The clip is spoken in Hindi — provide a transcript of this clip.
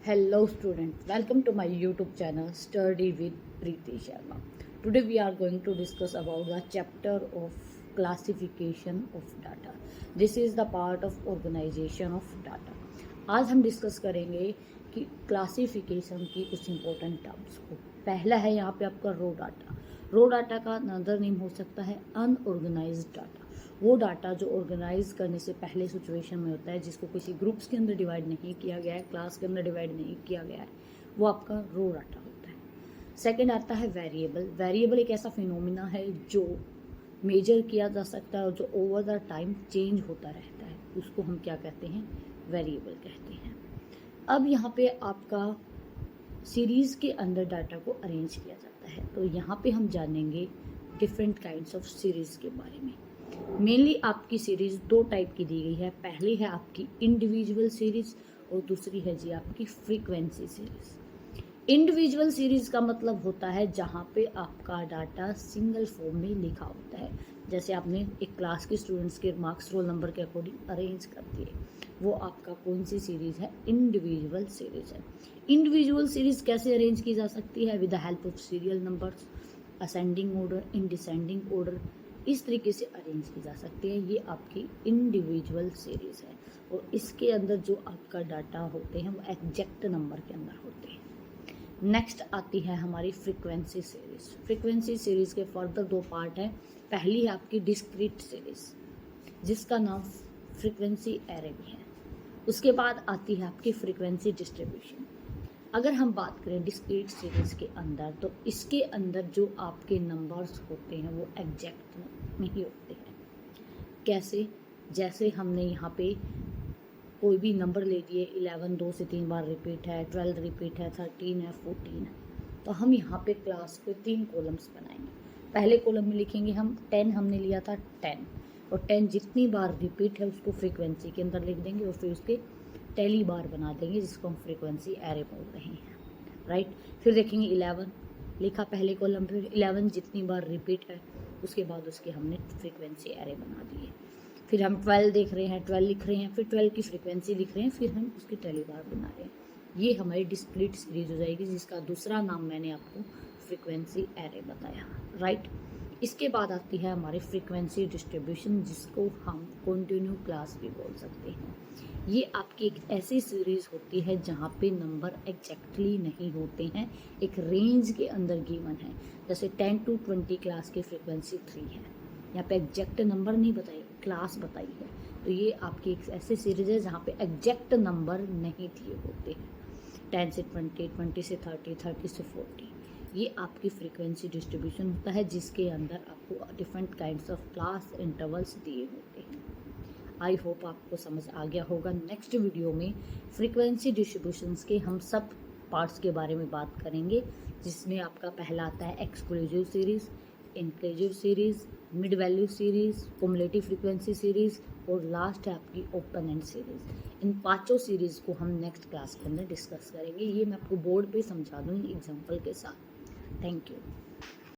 Hello students, welcome to my YouTube channel Study with Preeti Sharma. Today we are going to discuss about the chapter of classification of data. This is the part of organization of data. आज हम डिस्कस करेंगे कि क्लासिफिकेशन की कुछ इंपॉर्टेंट टर्म्स को. पहला है यहाँ पे आपका रो डाटा. रो डाटा का अनदर नेम हो सकता है अनऑर्गेनाइज्ड डाटा. वो डाटा जो ऑर्गेनाइज करने से पहले सिचुएशन में होता है, जिसको किसी ग्रुप्स के अंदर डिवाइड नहीं किया गया है, क्लास के अंदर डिवाइड नहीं किया गया है, वो आपका रो डाटा होता है. सेकंड आता है वेरिएबल. वेरिएबल एक ऐसा फिनोमिना है जो मेजर किया जा सकता है और जो ओवर द टाइम चेंज होता रहता है, उसको हम क्या कहते हैं, वेरिएबल कहते हैं. अब यहाँ पे आपका सीरीज़ के अंदर डाटा को अरेंज किया जाता है. तो यहाँ पे हम जानेंगे डिफरेंट काइंड्स ऑफ सीरीज़ के बारे में. मेनली आपकी सीरीज़ दो टाइप की दी गई है. पहली है आपकी इंडिविजुअल सीरीज़ और दूसरी है जी आपकी फ्रीक्वेंसी सीरीज़. इंडिविजुअल सीरीज़ का मतलब होता है जहाँ पे आपका डाटा सिंगल फॉर्म में लिखा होता है. जैसे आपने एक क्लास के स्टूडेंट्स के मार्क्स रोल नंबर के अकॉर्डिंग अरेंज कर दिए, वो आपका कौन सी सीरीज़ है, इंडिविजुअल सीरीज़ है. इंडिविजुअल सीरीज़ कैसे अरेंज की जा सकती है, with the help of serial numbers, ascending order, in descending order, इस तरीके से अरेंज की जा सकती है. ये आपकी इंडिविजुअल सीरीज़ है और इसके अंदर जो आपका डाटा होते हैं वो एग्जैक्ट नंबर के अंदर होते हैं. नेक्स्ट आती है हमारी फ्रीक्वेंसी सीरीज़. फ्रीक्वेंसी सीरीज़ के फर्दर दो पार्ट हैं. पहली है आपकी डिस्क्रीट सीरीज़ जिसका नाम फ्रीक्वेंसी एरे भी है. उसके बाद आती है आपकी फ्रीक्वेंसी डिस्ट्रीब्यूशन. अगर हम बात करें डिस्क्रीट सीरीज़ के अंदर, तो इसके अंदर जो आपके नंबर्स होते हैं वो एग्जैक्ट नहीं होते हैं. कैसे, जैसे हमने यहाँ पे कोई भी नंबर ले लिए, 11 2 से 3 बार रिपीट है, 12 रिपीट है, 13 है, 14 है, तो हम यहाँ पे क्लास के 3 कॉलम्स बनाएंगे. पहले कॉलम में लिखेंगे हम 10, हमने लिया था 10, और 10 जितनी बार रिपीट है उसको फ्रीक्वेंसी के अंदर लिख देंगे और फिर उसके टेली बार बना देंगे, जिसको हम फ्रीक्वेंसी एरे बोल रहे हैं, राइट. फिर देखेंगे 11 लिखा पहले कॉलम पे, 11 जितनी बार रिपीट है उसके बाद उसके हमने फ्रीक्वेंसी एरे बना दिए. फिर हम 12 देख रहे हैं, 12 लिख रहे हैं, फिर 12 की फ्रीक्वेंसी लिख रहे हैं, फिर हम उसकी टेली बार बना रहे हैं. ये हमारी डिस्क्रीट सीरीज हो जाएगी, जिसका दूसरा नाम मैंने आपको फ्रीक्वेंसी एरे बताया, राइट. इसके बाद आती है हमारी फ्रीक्वेंसी डिस्ट्रीब्यूशन, जिसको हम कंटिन्यू क्लास भी बोल सकते हैं. ये आपकी एक ऐसी सीरीज़ होती है जहाँ पे नंबर एग्जैक्टली नहीं होते हैं, एक रेंज के अंदर गिवन है. जैसे 10 to 20 क्लास की फ्रीक्वेंसी 3 है, यहाँ पे एग्जैक्ट नंबर नहीं बताई, क्लास बताई है. तो ये आपकी एक ऐसी सीरीज़ है जहाँ पे एग्जैक्ट नंबर नहीं दिए होते हैं. 10 से 20, 20 से 30, 30 से 40, ये आपकी फ्रीक्वेंसी डिस्ट्रीब्यूशन होता है, जिसके अंदर आपको different kinds of class intervals दिए होते हैं. आई होप आपको समझ आ गया होगा. नेक्स्ट वीडियो में फ्रीक्वेंसी डिस्ट्रीब्यूशंस के हम सब पार्ट्स के बारे में बात करेंगे, जिसमें आपका पहला आता है exclusive series, inclusive series, mid value series, cumulative frequency series, और लास्ट है आपकी ओपन एंड सीरीज़. इन पांचों सीरीज़ को हम नेक्स्ट क्लास के अंदर डिस्कस करेंगे. ये मैं आपको बोर्ड पे समझा दूँगी एग्जाम्पल के साथ. Thank you.